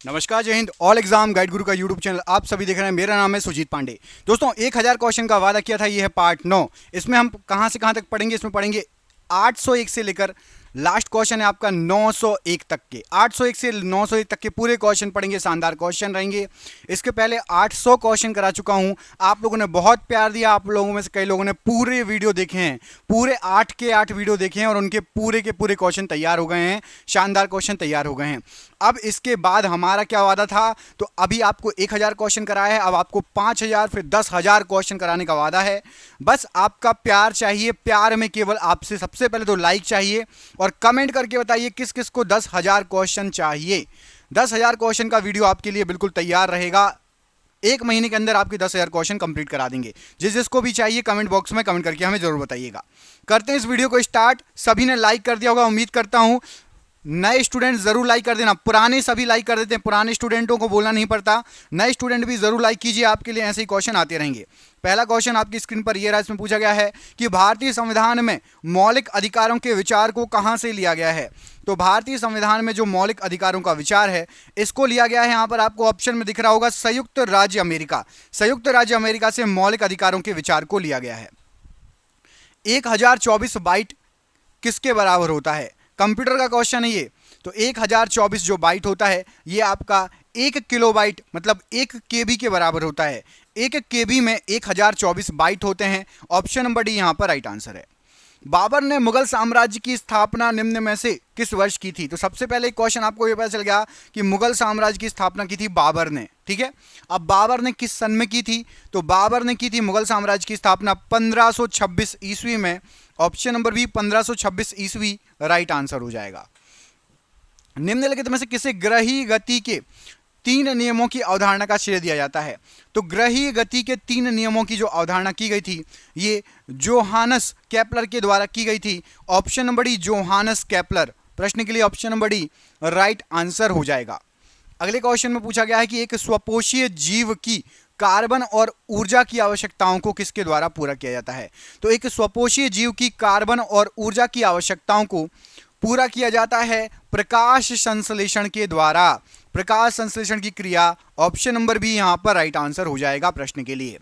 नमस्कार, जय Hind. All exam guide गुरु का यूट्यूब चैनल आप सभी देख रहे हैं। मेरा नाम है सुजीत पांडे। दोस्तों, 1000 क्वेश्चन का वादा किया था, ये है पार्ट 9। इसमें हम कहां से कहां तक पढ़ेंगे? इसमें पढ़ेंगे 801 से लेकर लास्ट क्वेश्चन है आपका 901 तक के। 801 से 901 तक के पूरे क्वेश्चन पढ़ेंगे, शानदार क्वेश्चन रहेंगे। इसके पहले 800 क्वेश्चन करा चुका हूं। आप लोगों ने बहुत प्यार दिया। आप लोगों में से कई लोगों ने पूरे वीडियो देखे हैं, पूरे 8 के 8 वीडियो देखे हैं और उनके पूरे के पूरे क्वेश्चन तैयार हो गए हैं, शानदार क्वेश्चन तैयार हो गए हैं। अब इसके बाद हमारा क्या वादा था? तो अभी आपको 1000 क्वेश्चन कराया है, अब आपको 5000 फिर 10,000 क्वेश्चन कराने का वादा है। बस आपका प्यार चाहिए। प्यार में केवल आपसे सबसे पहले तो लाइक चाहिए और कमेंट करके बताइए किस किस को 10,000 क्वेश्चन चाहिए। 10,000 क्वेश्चन का वीडियो आपके लिए बिल्कुल तैयार रहेगा। 1 महीने के अंदर आपके 10,000 क्वेश्चन कंप्लीट करा देंगे। जिस जिसको भी चाहिए कमेंट बॉक्स में कमेंट करके हमें जरूर बताइएगा। करते हैं इस वीडियो को स्टार्ट। सभी ने लाइक कर दिया होगा, उम्मीद करता हूं। नए स्टूडेंट जरूर लाइक कर देना। पुराने सभी लाइक कर देते हैं, पुराने स्टूडेंटों को बोलना नहीं पड़ता। नए स्टूडेंट भी जरूर लाइक कीजिए, आपके लिए ऐसे ही क्वेश्चन आते रहेंगे। पहला क्वेश्चन आपकी स्क्रीन पर ये रहा। इसमें पूछा गया है कि भारतीय संविधान में मौलिक अधिकारों के विचार को कहां से लिया गया है? तो भारतीय संविधान में जो मौलिक अधिकारों का विचार है, इसको लिया गया है, यहां पर आपको ऑप्शन में दिख रहा होगा, संयुक्त राज्य अमेरिका। संयुक्त राज्य अमेरिका से मौलिक अधिकारों के विचार को लिया गया है। 1024 बाइट किसके बराबर होता है? कंप्यूटर का क्वेश्चन है ये। तो 1024 जो बाइट होता है, ये आपका 1 किलोबाइट मतलब 1 केबी के बराबर होता है। 1 केबी में 1024 बाइट होते हैं। ऑप्शन नंबर डी यहां पर राइट आंसर है। बाबर ने मुगल साम्राज्य की स्थापना निम्न में से किस वर्ष की थी? तो सबसे पहले क्वेश्चन आपको ये पता चल गया कि मुगल साम्राज्य की स्थापना की थी बाबर ने। ठीक है, अब बाबर ने किस सन में की थी? तो बाबर ने की थी मुगल साम्राज्य की स्थापना 1526 ईस्वी में। ऑप्शन नंबर बी 1526 ईस्वी राइट आंसर हो जाएगा। निम्नलिखित में से किसे ग्रही गति के 3 नियमों की अवधारणा का श्रेय दिया जाता है? तो ग्रही गति के 3 नियमों की जो अवधारणा की गई थी, ये जोहानस केपलर के द्वारा की गई थी। Option number D Johannes Kepler प्रश्न के लिए option number D right answer हो जाएगा। अगले क्वेश्चन में पूछा गया है कि एक स्वपोषीय जीव की कार्बन और ऊर्जा की आवश्यकताओं को किसके द्वारा पूरा किया जाता है? तो एक स्वपोषीय जीव की कार्बन और ऊर्जा की आवश्यकताओं को पूरा किया जाता है प्रकाश संश्लेषण के द्वारा। प्रकाश संश्लेषण की क्रिया। ऑप्शन नंबर बी यहां पर राइट आंसर हो जाएगा प्रश्न के लिए।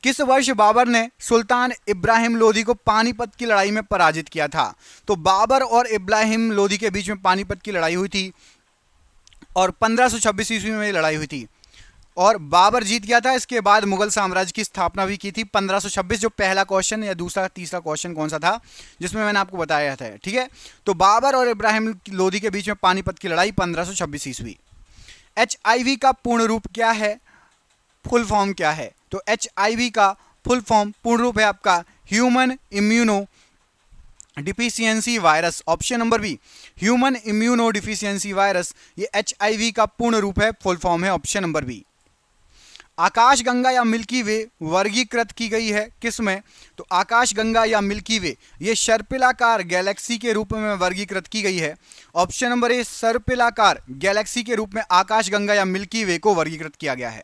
किस वर्ष बाबर ने सुल्तान इब्राहिम लोदी को पानीपत की लड़ाई में पराजित किया था? तो बाबर और इब्राहिम लोदी के बीच में पानीपत की लड़ाई हुई थी और 1526 ईस्वी में लड़ाई हुई थी और बाबर जीत गया था। इसके बाद मुगल साम्राज्य की स्थापना भी की थी 1526। जो पहला क्वेश्चन या दूसरा तीसरा क्वेश्चन कौन सा था जिसमें मैंने आपको बताया था? ठीक है, तो बाबर और इब्राहिम लोदी के बीच में पानीपत की लड़ाई 1526 ईस्वी। HIV का पूर्ण रूप क्या है? फुल फॉर्म क्या है? तो HIV का फुल फॉर्म पूर्ण रूप है आपका human immunodeficiency virus. Option number B human immunodeficiency virus, ये HIV का पूर्ण रूप है, फुल फॉर्म है। Option number B. आकाशगंगा या मिल्की वे वर्गीकृत की गई है किस में? तो आकाशगंगा या मिल्की वे ये सर्पिलाकार गैलेक्सी के रूप में वर्गीकृत की गई है। ऑप्शन नंबर ए सर्पिलाकार गैलेक्सी के रूप में आकाशगंगा या मिल्की वे को वर्गीकृत किया गया है।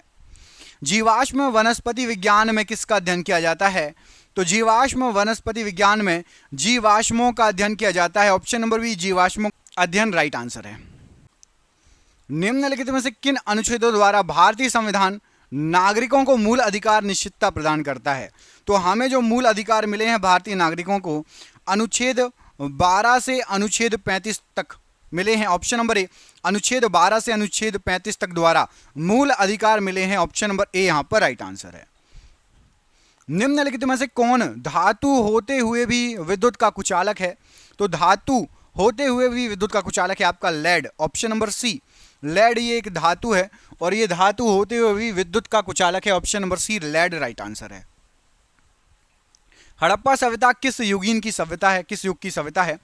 जीवाश्म वनस्पति विज्ञान में किसका अध्ययन किया जाता है? तो जीवाश्म वनस्पति विज्ञान में जीवाश्मों का अध्ययन किया जाता है। ऑप्शन नंबर बी जीवाश्मों अध्ययन राइट आंसर है। निम्नलिखित में से किन अनुच्छेदों द्वारा भारतीय संविधान नागरिकों को मूल अधिकार निश्चितता प्रदान करता है? तो हमें जो मूल अधिकार मिले हैं भारतीय नागरिकों को अनुच्छेद 12 से अनुच्छेद 35 तक मिले हैं। ऑप्शन नंबर ए अनुच्छेद 12 से अनुच्छेद 35 तक द्वारा मूल अधिकार मिले हैं। ऑप्शन नंबर ए यहां पर राइट आंसर है। निम्नलिखित में से कौन धातु होते हुए भी विद्युत का कुचालक है? तो धातु होते हुए भी विद्युत का कुचालक है आपका lead. Option number C lead ये एक धातु है और ये धातु होते हुए भी विद्युत का कुचालक है। Option number C lead right answer है। हड़प्पा सभ्यता किस युगीन की सभ्यता है? किस युग की सभ्यता है?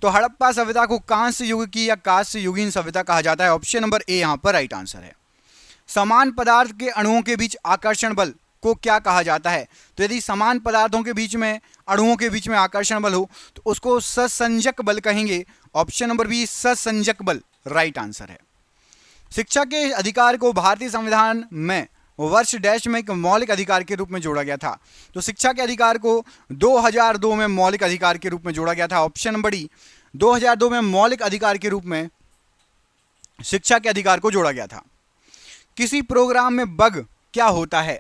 तो हड़प्पा सभ्यता को कांस्य युग की या कांस्य युगीन सभ्यता कहा जाता है। ऑप्शन नंबर ए यहां पर राइट आंसर है। समान पदार्थ के अणुओं के बीच आकर्षण बल को क्या कहा जाता है? तो यदि समान पदार्थों के बीच में अणुओं के बीच में आकर्षण बल हो तो उसको ससंजक बल कहेंगे। ऑप्शन नंबर बी ससंजक बल राइट आंसर है। शिक्षा के अधिकार को भारतीय संविधान में वर्ष डैश में एक मौलिक अधिकार के रूप में जोड़ा गया था। तो शिक्षा के अधिकार को 2002 में मौलिक अधिकार के रूप में जोड़ा गया था। ऑप्शन नंबर डी 2002 में मौलिक अधिकार के रूप में शिक्षा के अधिकार को जोड़ा गया था। किसी प्रोग्राम में बग क्या होता है?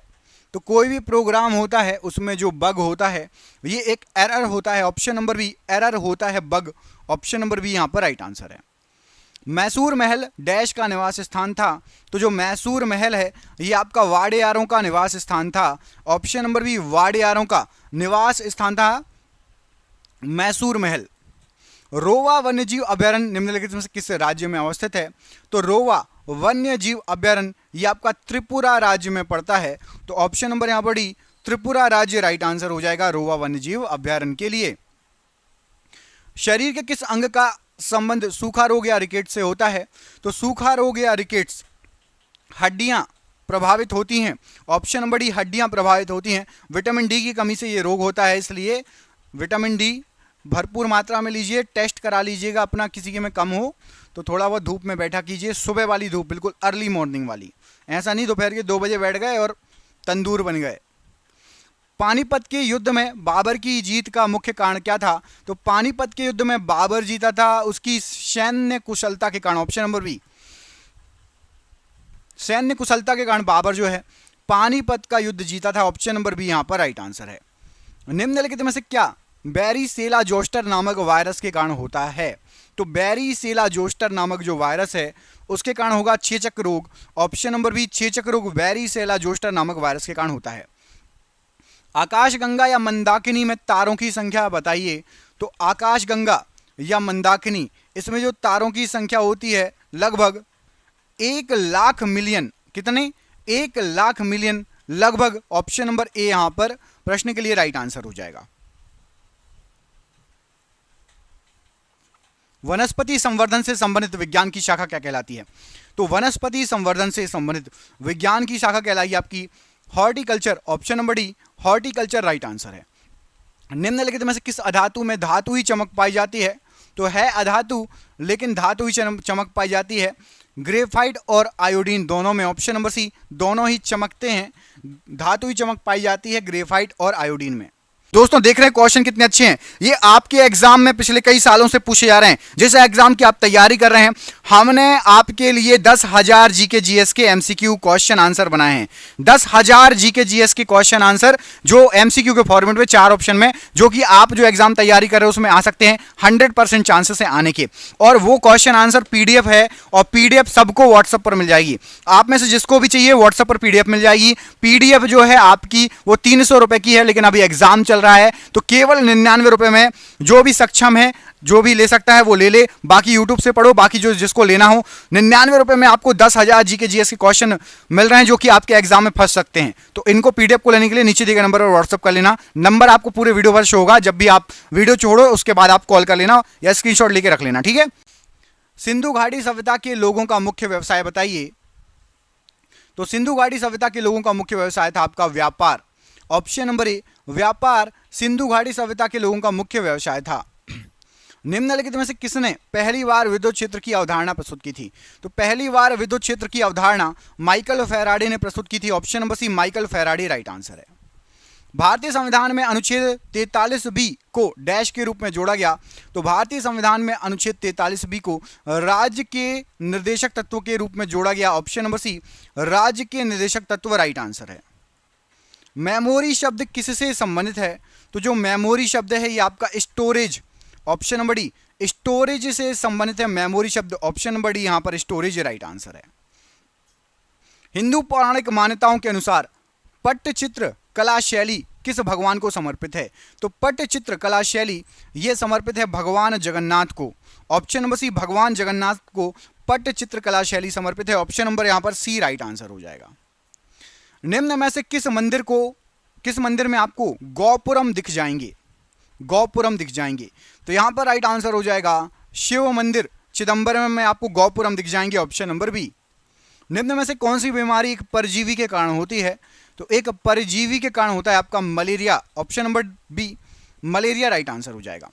तो कोई भी प्रोग्राम होता है उसमें जो बग होता है ये एक एरर होता है। ऑप्शन नंबर बी, एरर होता है बग। ऑप्शन नंबर बी यहां पर राइट आंसर है। मैसूर महल डैश का निवास स्थान था? तो जो मैसूर महल है ये आपका वाडेयारों का निवास स्थान था। ऑप्शन नंबर बी, वाडेयारों का निवास स्थान था मैसूर महल। रोवा वन्यजीव अभयारण्य निम्नलिखित में से किस राज्य में अवस्थित है? तो रोवा वन्य जीव अभयारण्य ये आपका त्रिपुरा राज्य में पड़ता है। तो ऑप्शन नंबर यहां पर डी, त्रिपुरा राज्य राइट आंसर हो जाएगा रोवा वन्य जीव अभयारण्य के लिए। शरीर के किस अंग का संबंध सूखा रोग या रिकेट्स से होता है? तो सूखा रोग या रिकेट्स हड्डियां प्रभावित होती हैं। ऑप्शन नंबर डी, हड्डियां प्रभावित होती हैं। विटामिन डी की कमी से ये रोग होता है, इसलिए विटामिन डी भरपूर मात्रा में लीजिए। टेस्ट करा लीजिएगा अपना, किसी के में कम हो तो थोड़ा बहुत धूप में बैठा कीजिए। सुबह वाली धूप, बिल्कुल अर्ली मॉर्निंग वाली, ऐसा नहीं दोपहर के 2 बजे बैठ गए और तंदूर बन गए। पानीपत के युद्ध में बाबर की जीत का मुख्य कारण क्या था? तो पानीपत के युद्ध में बाबर जीता था उसकी सैन्य कुशलता के कारण। ऑप्शन नंबर बी, सैन्य कुशलता के कारण बाबर जो है पानीपत का युद्ध जीता था। ऑप्शन नंबर बी यहां पर राइट आंसर है। निम्नलिखित में से क्या बैरीसेला जोस्टर नामक वायरस के कारण होता है? तो बैरीसेला जोस्टर नामक जो वायरस है उसके कारण होगा चेचक रोग। ऑप्शन नंबर बी, चेचक रोग बैरीसेला जोस्टर नामक वायरस के कारण होता है। आकाशगंगा या मंदाकिनी में तारों की संख्या बताइए? तो आकाशगंगा या मंदाकिनी इसमें जो तारों की संख्या होती है लगभग 1 लाख मिलियन। कितने? 1 लाख मिलियन लगभग। ऑप्शन नंबर ए यहां पर प्रश्न के लिए राइट आंसर हो जाएगा। वनस्पति संवर्धन से संबंधित विज्ञान की शाखा क्या कहलाती है? तो वनस्पति संवर्धन से संबंधित विज्ञान की शाखा कहलाई आपकी horticulture. Option number D, horticulture right answer है। निम्नलिखित में से किस अधातु में धातु ही चमक पाई जाती है? तो है अधातु लेकिन धातु ही चमक पाई जाती है। ग्रेफाइट और आयोडीन दोनों में। ऑप्शन नंबर सी, दोनों ही चमकते हैं। धातु ही चमक पाई जाती है ग्रेफाइट और आयोडीन में। दोस्तों देख रहे हैं क्वेश्चन कितने अच्छे हैं। ये आपके एग्जाम में पिछले कई सालों से पूछे जा रहे हैं। जिस एग्जाम की आप तैयारी कर रहे हैं हमने आपके लिए 10,000 जीके जीएस के एमसीक्यू क्वेश्चन आंसर बनाए हैं। 10,000 जीके जीएस के क्वेश्चन आंसर जो एमसीक्यू के फॉर्मेट में 4 ऑप्शन में, जो कि आप जो एग्जाम तैयारी कर रहे हो उसमें आ सकते हैं। 100% चांसेस है आने के। और वो क्वेश्चन आंसर पीडीएफ है और पीडीएफ सबको व्हाट्सएप पर मिल जाएगी। आप में से जिसको भी चाहिए व्हाट्सएप पर पीडीएफ मिल जाएगी। पीडीएफ जो है आपकी वो 300 रुपए की है, लेकिन अभी एग्जाम चल रहा है तो केवल 99 रुपए में जो भी सक्षम है, जो भी ले सकता है वो ले ले। बाकी यूट्यूब से पढ़ो, बाकी जो जिसको लेना हो 99 रुपए में आपको 10,000 जीके जीएस के क्वेश्चन मिल रहे हैं जो कि आपके एग्जाम में फंस सकते हैं। तो इनको पीडीएफ को लेने के लिए नीचे दिए गए नंबर पर व्हाट्सएप कर लेना। नंबर आपको पूरे वीडियो पर शो होगा। जब भी आप वीडियो छोड़ो उसके बाद आप कॉल कर लेना या स्क्रीनशॉट लेके रख लेना, ठीक है। सिंधु घाटी सभ्यता के लोगों का मुख्य व्यवसाय बताइए? तो सिंधु घाटी सभ्यता के लोगों का मुख्य व्यवसाय था आपका व्यापार। ऑप्शन नंबर ए, व्यापार सिंधु घाटी सभ्यता के लोगों का मुख्य व्यवसाय था। निम्नलिखित में से किसने पहली बार विद्युत क्षेत्र की अवधारणा प्रस्तुत की थी? तो पहली बार विद्युत क्षेत्र की अवधारणा माइकल फैराडे ने प्रस्तुत की थी। Option number C, Michael Faraday right answer है। भारतीय संविधान में अनुच्छेद 43B को डैश के रूप में जोड़ा गया। तो भारतीय संविधान में अनुच्छेद 43B को राज्य के निर्देशक तत्व के रूप में जोड़ा गया। ऑप्शन नंबर सी, राज्य के निर्देशक तत्व राइट आंसर है। मेमोरी शब्द किससे संबंधित है? तो जो मेमोरी शब्द है ये आपका storage. Option number D, storage से संबंधित है मेमोरी शब्द। ऑप्शन नंबर डी यहां पर स्टोरेज राइट आंसर है। हिंदू पौराणिक मान्यताओं के अनुसार पट्टचित्र कला शैली किस भगवान को समर्पित है? तो पट्टचित्र कला शैली यह समर्पित है भगवान जगन्नाथ को। ऑप्शन नंबर सी, भगवान जगन्नाथ को पट्टचित्र कला शैली समर्पित है। ऑप्शन नंबर यहां पर सी राइट आंसर हो जाएगा। निम्न में से किस मंदिर में आपको गौपुरम दिख जाएंगे? गौपुरम दिख जाएंगे। तो यहां पर राइट आंसर हो जाएगा शिव मंदिर चिदंबरम में आपको गौपुरम दिख जाएंगे। Option number B. निम्न में से कौन सी बीमारी एक परजीवी के कारण होती है? तो एक परजीवी के कारण होता है आपका malaria. Option number B, malaria right answer हो जाएगा।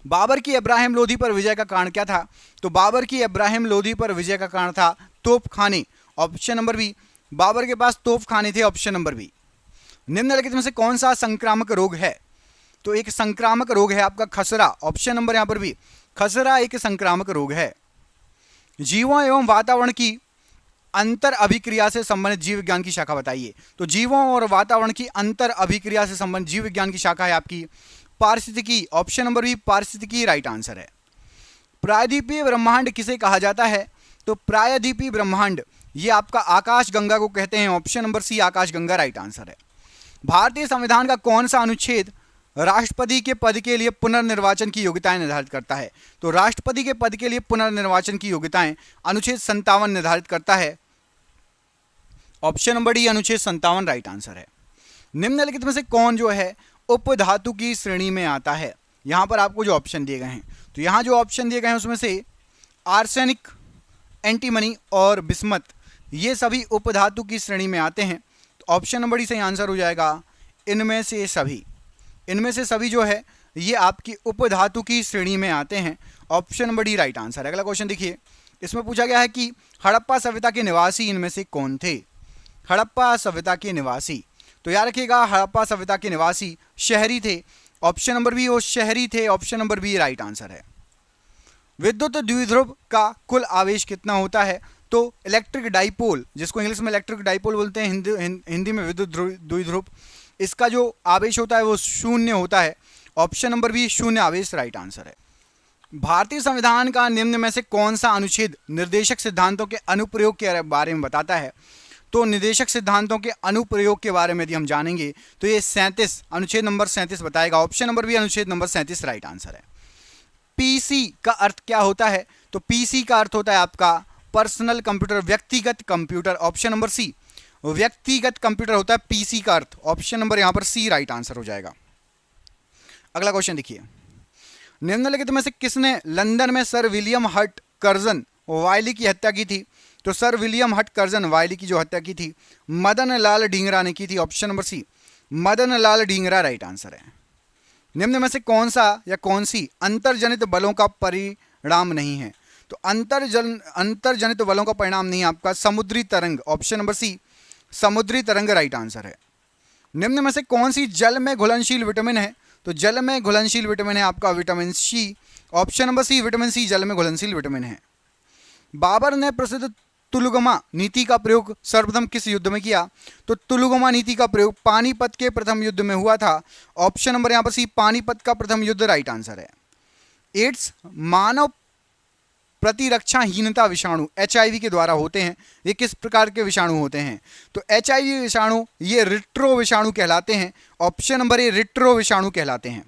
बाबर की इब्राहिम लोधी पर विजय का कारण क्या था? तो बाबर की इब्राहिम लोधी पर विजय का कारण था तोपखाने। ऑप्शन नंबर बी, बाबर के पास तोपखाने थे। Option number B. निम्नलिखित में से कौन सा संक्रामक रोग है? तो एक संक्रामक रोग है आपका खसरा। ऑप्शन नंबर यहां पर भी, खसरा एक संक्रामक रोग है। जीवों एवं वातावरण की अंतर अभिक्रिया से संबंधित जीव विज्ञान की शाखा बताइए। तो जीवों और वातावरण की अंतर अभिक्रिया से संबंधित जीव विज्ञान की शाखा है आपकी पारिस्थितिकी। ऑप्शन नंबर बी पारिस्थितिकी राइट आंसर है। प्रायद्वीपीय ब्रह्मांड किसे कहा जाता है? तो प्रायद्वीपीय ब्रह्मांड ये आपका आकाश गंगा को कहते हैं। ऑप्शन नंबर सी आकाश गंगा राइट आंसर है। भारतीय संविधान का कौन सा अनुच्छेद राष्ट्रपति के पद के लिए पुनर्निर्वाचन की योग्यताएं निर्धारित करता है? तो राष्ट्रपति के पद के लिए पुनर्निर्वाचन की योग्यताएं अनुच्छेद 57 निर्धारित करता है। ऑप्शन नंबर डी अनुच्छेद 57 राइट आंसर है। निम्नलिखित में से कौन जो है उपधातु की श्रेणी में आता है? यहां पर आपको जो ऑप्शन दिए गए हैं, तो यहां जो ऑप्शन दिए गए हैं उसमें से आर्सेनिक, एंटीमनी और बिस्मत ये सभी उपधातु की श्रेणी में आते हैं। तो ऑप्शन नंबर डी सही आंसर हो जाएगा इनमें से सभी। इनमें से सभी जो है ये आपकी उपधातु की श्रेणी में आते हैं। Option number D right answer है। अगला क्वेश्चन देखिए, इसमें पूछा गया है कि हड़प्पा सभ्यता के निवासी इनमें से कौन थे? हड़प्पा सभ्यता के निवासी, तो याद रखिएगा हड़प्पा सभ्यता के निवासी शहरी थे। ऑप्शन नंबर बी वो शहरी थे। Option number B right answer है। विद्युत द्विध्रुव का कुल आवेश कितना होता है? तो इलेक्ट्रिक डाइपोल, जिसको इंग्लिश में इलेक्ट्रिक डाइपोल बोलते हैं, हिंदी में विद्युत द्विध्रुव, इसका जो आवेश होता है वो 0 होता है। ऑप्शन नंबर बी 0 आवेश राइट आंसर है। भारतीय संविधान का निम्न में से कौन सा अनुच्छेद निर्देशक सिद्धांतों के अनुप्रयोग के बारे में बताता है? तो निर्देशक सिद्धांतों के अनुप्रयोग के बारे में यदि हम जानेंगे तो ये 37 अनुच्छेद नंबर 37 बताएगा। ऑप्शन नंबर बी अनुच्छेद नंबर 37 राइट आंसर है। पीसी का अर्थ क्या होता है? तो पीसी का अर्थ होता है आपका पर्सनल कंप्यूटर, व्यक्तिगत कंप्यूटर। ऑप्शन नंबर सी व्यक्तिगत कंप्यूटर होता है पीसी का अर्थ। ऑप्शन नंबर यहां पर सी राइट आंसर हो जाएगा। अगला क्वेश्चन देखिए, निम्नलिखित में से किसने लंदन में सर विलियम हट कर्जन वायली की हत्या की थी? तो सर विलियम हट कर्जन वायली की जो हत्या की थी मदन लाल ढींगरा ने की थी। ऑप्शन नंबर सी मदन लाल ढींगरा राइट आंसर है। निम्न में से कौन सा या कौन सी अंतर्जनित बलों का परिणाम नहीं है? तो अंतर्जनित बलों का परिणाम नहीं है आपका समुद्री तरंग। ऑप्शन नंबर सी समुद्री तरंग राइट आंसर है। निम्न में से कौन सी जल में घुलनशील विटामिन है? तो जल में घुलनशील विटामिन है आपका vitamin C. Option number C vitamin C जल में घुलनशील विटामिन है। बाबर ने प्रसिद्ध तुलुगमा नीति का प्रयोग सर्वप्रथम किस युद्ध में किया? तो तुलुगमा नीति का प्रयोग पानीपत के प्रथम युद्ध में हुआ था। ऑप्शन नंबर यहां पर सी पानीपत का प्रथम युद्ध राइट आंसर है। एड्स मानव प्रतिरक्षाहीनता विषाणु HIV के द्वारा होते हैं। ये किस प्रकार के विषाणु होते हैं? तो HIV विषाणु ये रिट्रो विषाणु कहलाते हैं। ऑप्शन नंबर ए रिट्रो विषाणु कहलाते हैं।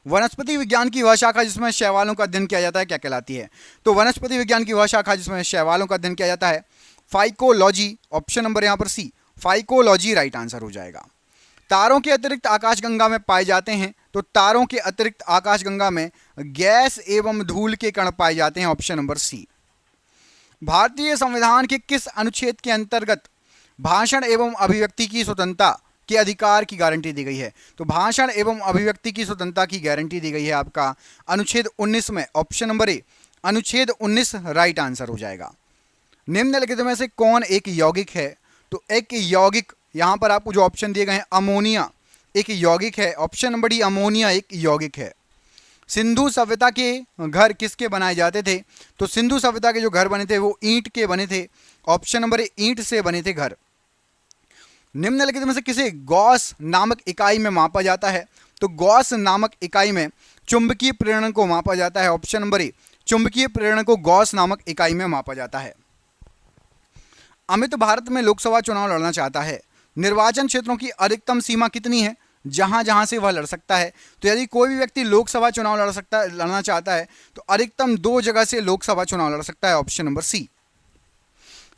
वनस्पति विज्ञान की वह शाखा जिसमें शैवालों का अध्ययन किया जाता है क्या कहलाती है? तो वनस्पति विज्ञान की वह शाखा जिसमें शैवालों का अध्ययन किया जाता है फाइकोलॉजी। ऑप्शन नंबर यहां पर सी फाइकोलॉजी राइट आंसर हो जाएगा। तारों के अतिरिक्त आकाशगंगा में पाए जाते हैं। तो तारों के अतिरिक्त आकाशगंगा में गैस एवं धूल के कण पाए जाते हैं। Option number C. भारतीय संविधान के किस अनुच्छेद के अंतर्गत भाषण एवं अभिव्यक्ति की स्वतंत्रता के अधिकार की गारंटी दी गई है? तो भाषण एवं अभिव्यक्ति की स्वतंत्रता की गारंटी दी गई है आपका अनुच्छेद 19 में। ऑप्शन नंबर ए अनुच्छेद 19 राइट आंसर हो जाएगा। निम्नलिखित में से कौन एक यौगिक है? तो एक यौगिक यहां पर आपको जो ऑप्शन दिए गए हैं अमोनिया एक यौगिक है। ऑप्शन नंबर डी अमोनिया एक यौगिक है। सिंधु सभ्यता के घर किसके बनाए जाते थे? तो सिंधु सभ्यता के जो घर बने थे वो ईंट के बने थे। ऑप्शन नंबर ए ईंट से बने थे घर। निम्नलिखित में से किसे गॉस नामक इकाई में मापा जाता है? तो गॉस नामक इकाई में चुंबकीय प्रेरण को मापा जाता है। ऑप्शन नंबर ए चुंबकीय प्रेरण को गॉस नामक इकाई में मापा जाता है। अमित भारत में लोकसभा चुनाव लड़ना चाहता है। निर्वाचन क्षेत्रों की अधिकतम सीमा कितनी है जहां जहां से वह लड़ सकता है? तो यदि कोई भी व्यक्ति लोकसभा चुनाव लड़ना चाहता है तो अधिकतम 2 जगह से लोकसभा चुनाव लड़ सकता है। Option number C.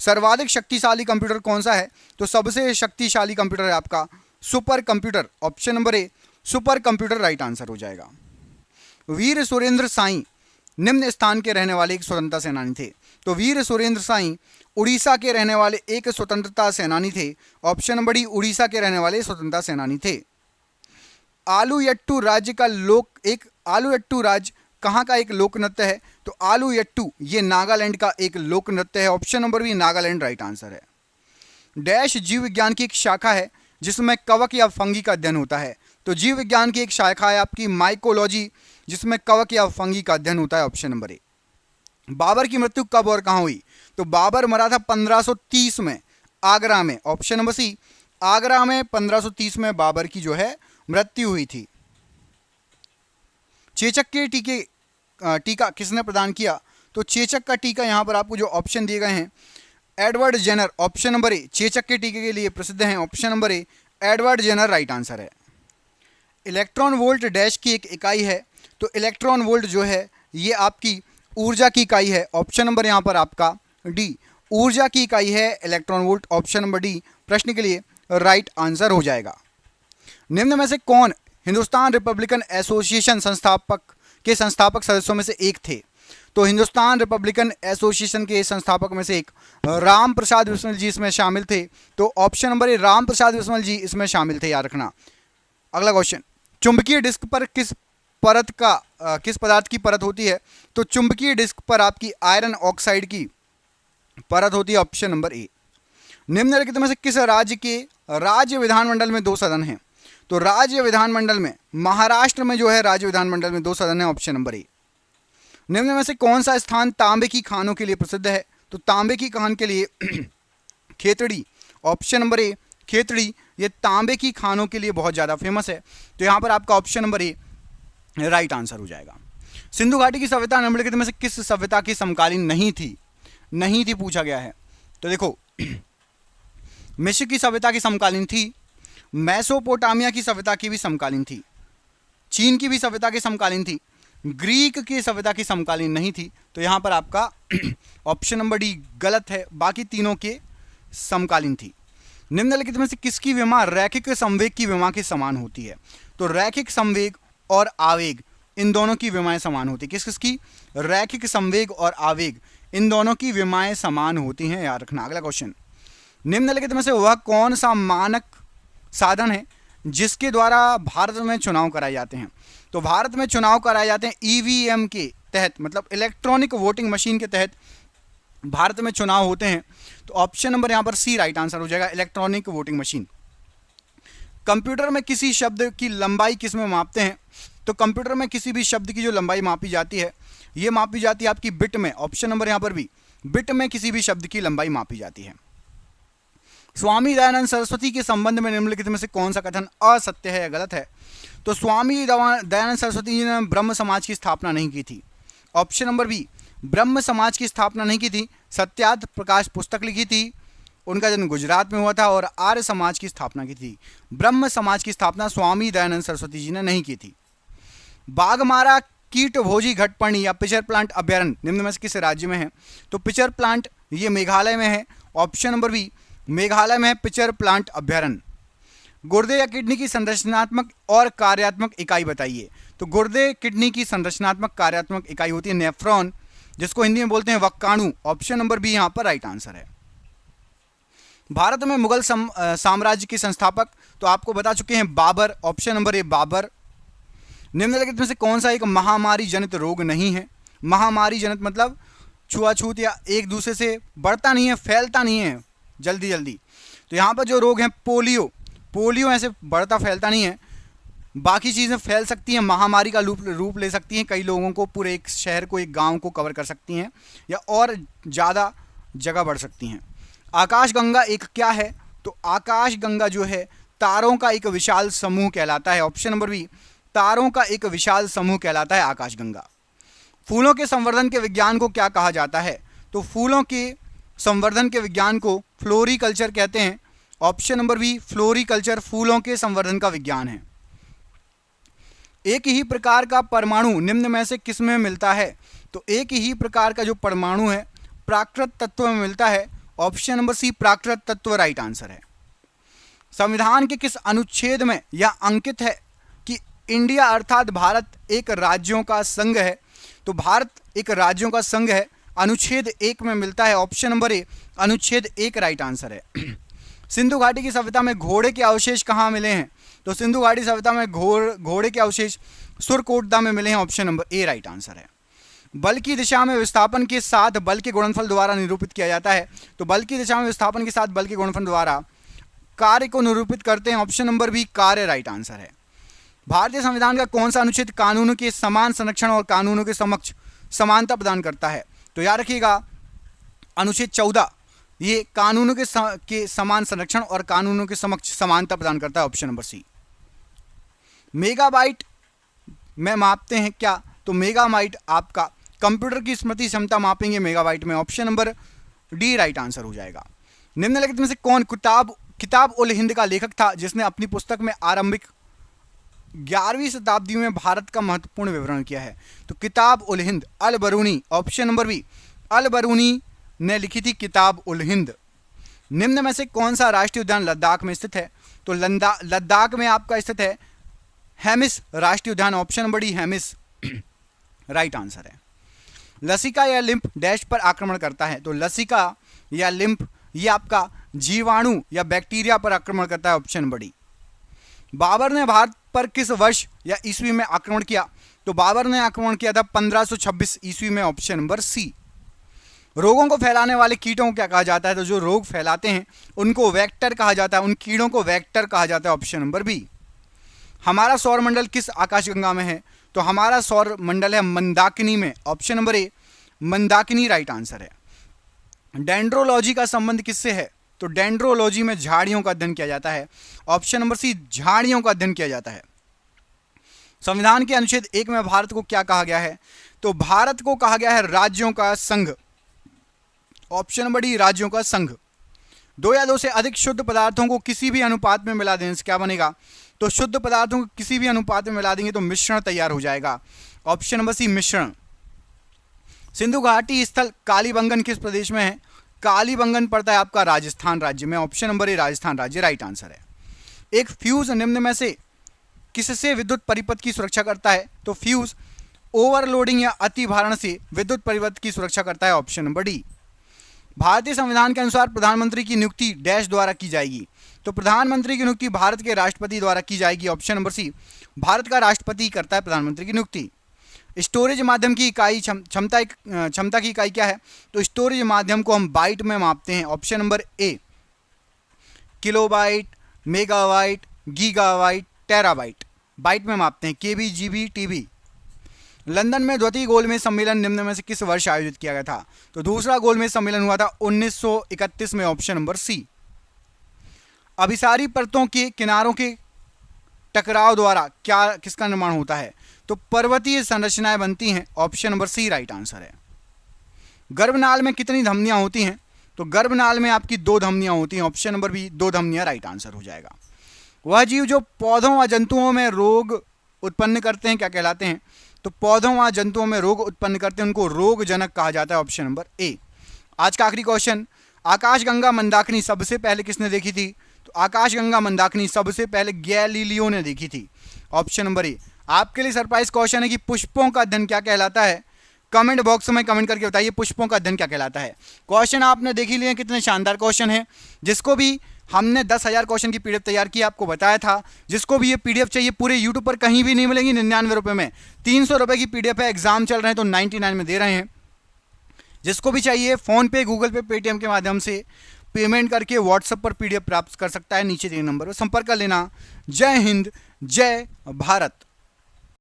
सर्वाधिक शक्तिशाली कंप्यूटर कौन सा है? तो सबसे शक्तिशाली कंप्यूटर है आपका सुपर कंप्यूटर। ऑप्शन नंबर ए सुपर कंप्यूटर राइट आंसर हो जाएगा। वीर सुरेंद्र साई निम्न स्थान के रहने वाले एक स्वतंत्रता सेनानी थे। तो वीर सुरेंद्र साई उड़ीसा के रहने वाले एक स्वतंत्रता सेनानी थे। ऑप्शन नंबर डी उड़ीसा के रहने वाले स्वतंत्रता सेनानी थे। आलूयट्टू राज्य का आलूयट्टू राज्य कहाँ का एक लोक नृत्य है? तो आलूयट्टू ये नागालैंड का एक लोक नृत्य है। Option number B Nagaland right answer है। डैश जीव विज्ञान की एक शाखा है जिसमें कवक या फंगी का अध्ययन होता है। तो जीव विज्ञान की एक शाखा है आपकी माइकोलॉजी जिसमें कवक या फंगी का अध्ययन होता है। Option number A. बाबर की मृत्यु कब और कहां हुई? तो बाबर मरा था 1530 में आगरा में। ऑप्शन नंबर सी, आगरा में 1530 में बाबर की जो है मृत्यु हुई थी। चेचक के टीका किसने प्रदान किया? तो चेचक का टीका यहां पर आपको जो ऑप्शन दिए गए हैं, Edward Jenner, option number A. चेचक के टीके के लिए प्रसिद्ध हैं, option number A Edward Jenner right answer है। इलेक्ट्रॉन वोल्ट डैश की एक इकाई है, तो इलेक्ट्रॉन वोल्ट जो है ये आपकी ऊर्जा की इकाई है, ऑप्शन नंबर यहाँ पर आपका डी, ऊर्जा की इकाई है electron volt, option number D प्रश्न के लिए राइट आंसर हो जाएगा। निम्न में से कौन हिंदुस्तान रिपब्लिकन एसोसिएशन संस्थापक सदस्यों में से एक थे? तो हिंदुस्तान रिपब्लिकन एसोसिएशन के संस्थापक में से एक राम प्रसाद बिस्मिल जी इसमें शामिल थे, तो ऑप्शन नंबर ए राम प्रसाद बिस्मिल जी इसमें शामिल थे, याद रखना। अगला क्वेश्चन, चुंबकीय डिस्क पर किस पदार्थ की परत होती है? तो चुंबकीय डिस्क पर आपकी आयरन ऑक्साइड की परत होती है, ऑप्शन नंबर ए। निम्नलिखित में से किस राज्य के राज्य विधानमंडल में 2 सदन हैं? तो राज्य विधानमंडल में महाराष्ट्र में जो है राज्य विधानमंडल में 2 सदन है, ऑप्शन नंबर ए। निम्न में से कौन सा स्थान तांबे की खानों के लिए प्रसिद्ध है? तो तांबे की खान के लिए खेतड़ी, ऑप्शन नंबर ए खेतड़ी, ये तांबे की खानों के लिए बहुत ज़्यादा फेमस है, तो यहाँ पर आपका ऑप्शन नंबर ए राइट आंसर हो जाएगा। सिंधु घाटी की सभ्यता निम्नलिखित में से किस सभ्यता की समकालीन नहीं थी पूछा गया है? तो देखो, मिस्र की सभ्यता की समकालीन थी, मेसोपोटामिया की सभ्यता की भी समकालीन थी, चीन की भी सभ्यता की समकालीन थी, ग्रीक की सभ्यता की समकालीन नहीं थी, तो यहाँ पर आपका ऑप्शन नंबर डी गलत है, बाकी तीनों के समकालीन थी। निम्नलिखित में से किसकी विमा रैखिक संवेग की विमा के समान होती है? तो रैखिक संवेग और आवेग इन दोनों की विमाएं समान होती है। किसकी? रैखिक संवेग और आवेग इन दोनों की विमाएं समान होती हैं, याद रखना। अगला क्वेश्चन, निम्नलिखित में से वह कौन सा मानक साधन है जिसके द्वारा भारत में चुनाव कराए जाते हैं? तो भारत में चुनाव कराए जाते हैं ईवीएम के तहत, मतलब इलेक्ट्रॉनिक वोटिंग मशीन के तहत भारत में चुनाव होते हैं, तो ऑप्शन नंबर यहाँ पर सी राइट आंसर हो जाएगा, इलेक्ट्रॉनिक वोटिंग मशीन। कंप्यूटर में किसी शब्द की लंबाई किस में मापते हैं? तो कंप्यूटर में किसी भी शब्द की जो लंबाई मापी जाती है ये मापी जाती है आपकी बिट में, ऑप्शन नंबर यहाँ पर भी बिट में किसी भी शब्द की लंबाई मापी जाती है। स्वामी दयानंद सरस्वती के संबंध में निम्नलिखित में से कौन सा कथन असत्य है या गलत है? तो स्वामी दयानंद सरस्वती जी ने ब्रह्म समाज की स्थापना नहीं की थी, ऑप्शन नंबर बी ब्रह्म समाज की स्थापना नहीं की थी, सत्यार्थ प्रकाश पुस्तक लिखी थी, उनका जन्म गुजरात में हुआ था, और आर्य समाज की स्थापना की थी। ब्रह्म समाज की स्थापना स्वामी दयानंद सरस्वती जी ने नहीं की थी। बाघमारा कीट भोजी घटपर्णी या पिचर प्लांट अभ्यारण्य निम्न में से किस राज्य में है? तो पिचर प्लांट ये मेघालय में है, ऑप्शन नंबर बी मेघालय में है पिचर प्लांट अभ्यारण्य। गुर्दे या किडनी की संरचनात्मक और कार्यात्मक इकाई बताइए? तो गुर्दे किडनी की संरचनात्मक कार्यात्मक इकाई होती है नेफ्रॉन, जिसको हिंदी में बोलते हैं वक्काणु, ऑप्शन नंबर बी यहाँ पर राइट आंसर है। भारत में मुगल साम्राज्य के संस्थापक तो आपको बता चुके हैं Babur, option number A Babur. निम्नलिखित में से कौन सा एक महामारी जनित रोग नहीं है? महामारी जनित मतलब छुआछूत या एक दूसरे से बढ़ता नहीं है, फैलता नहीं है जल्दी जल्दी, तो यहाँ पर जो रोग है पोलियो ऐसे बढ़ता फैलता नहीं है, बाकी चीज़ें फैल सकती हैं, महामारी का रूप ले सकती हैं, कई लोगों को, पूरे एक शहर को, एक गांव को कवर कर सकती हैं, या और ज़्यादा जगह बढ़ सकती हैं। आकाशगंगा एक क्या है? तो आकाशगंगा जो है तारों का एक विशाल समूह कहलाता है, ऑप्शन नंबर बी तारों का एक विशाल समूह कहलाता है आकाशगंगा। फूलों के संवर्धन के विज्ञान को क्या कहा जाता है? तो फूलों के संवर्धन के विज्ञान को फ्लोरीकल्चर कहते हैं, ऑप्शन नंबर बी फ्लोरीकल्चर फूलों के संवर्धन का विज्ञान है। एक ही प्रकार का परमाणु निम्न में से किस में मिलता है? तो एक ही प्रकार का जो परमाणु है प्राकृत तत्व में मिलता है, ऑप्शन नंबर सी प्राकृत तत्व राइट आंसर है। संविधान के किस अनुच्छेद में यह अंकित है कि इंडिया अर्थात भारत एक राज्यों का संघ है? तो भारत एक राज्यों का संघ है, अनुच्छेद 1 में मिलता है, ऑप्शन नंबर ए अनुच्छेद 1 राइट आंसर है। सिंधु घाटी की सभ्यता में घोड़े के अवशेष कहाँ मिले हैं? तो सिंधु घाटी सभ्यता में घोड़े के अवशेष सुरकोटदा में मिले हैं, ऑप्शन नंबर ए राइट आंसर है। बल की दिशा में विस्थापन के साथ बल के गुणनफल द्वारा निरूपित किया जाता है, तो बल की दिशा में विस्थापन के साथ बल के गुणनफल द्वारा कार्य को निरूपित करते हैं, ऑप्शन नंबर बी कार्य राइट आंसर है। भारतीय संविधान का कौन सा अनुच्छेद कानूनों के समान संरक्षण और कानूनों के समक्ष समानता प्रदान करता है? तो याद रखिएगा अनुच्छेद 14 ये कानूनों के समान संरक्षण और कानूनों के समक्ष समानता प्रदान करता है, ऑप्शन नंबर सी। मेगाबाइट में मापते हैं क्या, तो मेगाबाइट आपका कंप्यूटर की स्मृति क्षमता मापेंगे मेगाबाइट में, option number D right answer हो जाएगा। निम्नलिखित में से कौन किताब उल हिंद का लेखक था जिसने अपनी पुस्तक में आरंभिक 11वीं शताब्दी में भारत का महत्वपूर्ण विवरण किया है, तो किताब उल हिंद अल बरूनी, ऑप्शन नंबर बी अल बरूनी ने लिखी थी किताब उल हिंद। निम्न में से कौन सा राष्ट्रीय उद्यान लद्दाख में स्थित है, तो लद्दाख में आपका स्थित है हेमिस राष्ट्रीय उद्यान, option number D Hemis right answer है। लसिका या लिम्फ डैश पर आक्रमण करता है, तो लसिका या लिम्फ ये आपका जीवाणु या बैक्टीरिया पर आक्रमण करता है, ऑप्शन नंबर डी। बाबर ने भारत पर किस वर्ष या ईस्वी में आक्रमण किया, तो बाबर ने आक्रमण किया था 1526 ईस्वी में, ऑप्शन नंबर सी। रोगों को फैलाने वाले कीटों को क्या कहा जाता है, तो जो रोग फैलाते हैं उनको वेक्टर कहा जाता है, उन कीड़ों को वेक्टर कहा जाता है, ऑप्शन नंबर बी। हमारा सौर मंडल किस आकाशगंगा में है, तो हमारा सौर मंडल है मंदाकिनी में, ऑप्शन नंबर ए मंदाकिनी राइट आंसर है। डेंड्रोलॉजी का संबंध किससे है, तो डेंड्रोलॉजी में झाड़ियों का अध्ययन किया जाता है, ऑप्शन नंबर सी झाड़ियों का अध्ययन किया जाता है। संविधान के अनुच्छेद 1 में भारत को क्या कहा गया है, तो भारत को कहा गया है राज्यों का संघ, ऑप्शन नंबर डी राज्यों का संघ। 2 या 2 से अधिक शुद्ध पदार्थों को किसी भी अनुपात में मिला देने से क्या बनेगा, तो शुद्ध पदार्थों को किसी भी अनुपात में मिला देंगे तो मिश्रण तैयार हो जाएगा, ऑप्शन नंबर सी मिश्रण। सिंधु घाटी स्थल कालीबंगन किस प्रदेश में है, कालीबंगन पड़ता है आपका राजस्थान राज्य में, ऑप्शन नंबर ए राजस्थान राज्य राइट आंसर है। एक फ्यूज निम्न में से किससे विद्युत परिपथ की सुरक्षा करता है, तो फ्यूज ओवरलोडिंग या अति भारण से विद्युत परिपथ की सुरक्षा करता है, ऑप्शन नंबर डी। भारतीय संविधान के अनुसार प्रधानमंत्री की नियुक्ति डैश द्वारा की जाएगी, तो प्रधानमंत्री की नियुक्ति भारत के राष्ट्रपति द्वारा की जाएगी, ऑप्शन नंबर सी भारत का राष्ट्रपति करता है प्रधानमंत्री की नियुक्ति। स्टोरेज माध्यम की इकाई क्षमता की इकाई क्या है, तो स्टोरेज माध्यम को हम बाइट में मापते हैं, option number A kilobyte, megabyte, gigabyte, terabyte, byte में मापते हैं, केबी, जीबी, टीबी। लंदन में द्वितीय गोलमेज सम्मेलन निम्न में से किस वर्ष आयोजित किया गया था, तो दूसरा गोलमेज सम्मेलन हुआ था 1931 में, ऑप्शन नंबर सी। अभिसारी परतों के किनारों के टकराव द्वारा किसका निर्माण होता है, तो पर्वतीय संरचनाएं बनती हैं, option number C right answer है। गर्भनाल में कितनी धमनियां होती हैं, तो गर्भनाल में आपकी 2 धमनियां होती हैं, ऑप्शन नंबर बी 2 धमनियां राइट आंसर हो जाएगा। वह जीव जो पौधों व जंतुओं में रोग उत्पन्न करते हैं क्या कहलाते हैं, तो पौधों व जंतुओं में रोग उत्पन्न करते हैं उनको रोगजनक कहा जाता है, ऑप्शन नंबर ए। आज का आखिरी क्वेश्चन, आकाशगंगा मंदाकिनी सबसे पहले किसने देखी थी, तो आकाशगंगा मंदाकिनी सबसे पहले गैलीलियो ने देखी थी, ऑप्शन नंबर ए। आपके लिए सरप्राइज क्वेश्चन है कि पुष्पों का अध्ययन क्या कहलाता है, कमेंट बॉक्स में कमेंट करके बताइए पुष्पों का अध्ययन क्या कहलाता है। क्वेश्चन आपने देख ही लिए, कितने शानदार क्वेश्चन है। जिसको भी हमने 10,000 क्वेश्चन की पीडीएफ तैयार की, आपको बताया था, जिसको भी ये पीडीएफ चाहिए पूरे यूट्यूब पर कहीं भी नहीं मिलेंगी, 99 रुपये में। 300 रुपये की पीडीएफ है, एग्जाम चल रहे हैं तो 99 में दे रहे हैं। जिसको भी चाहिए फ़ोन पे, गूगल पे, पेटीएम के माध्यम से पेमेंट करके व्हाट्सएप पर पीडीएफ प्राप्त कर सकता है, नीचे दिए नंबर पर संपर्क कर लेना। जय हिंद, जय भारत।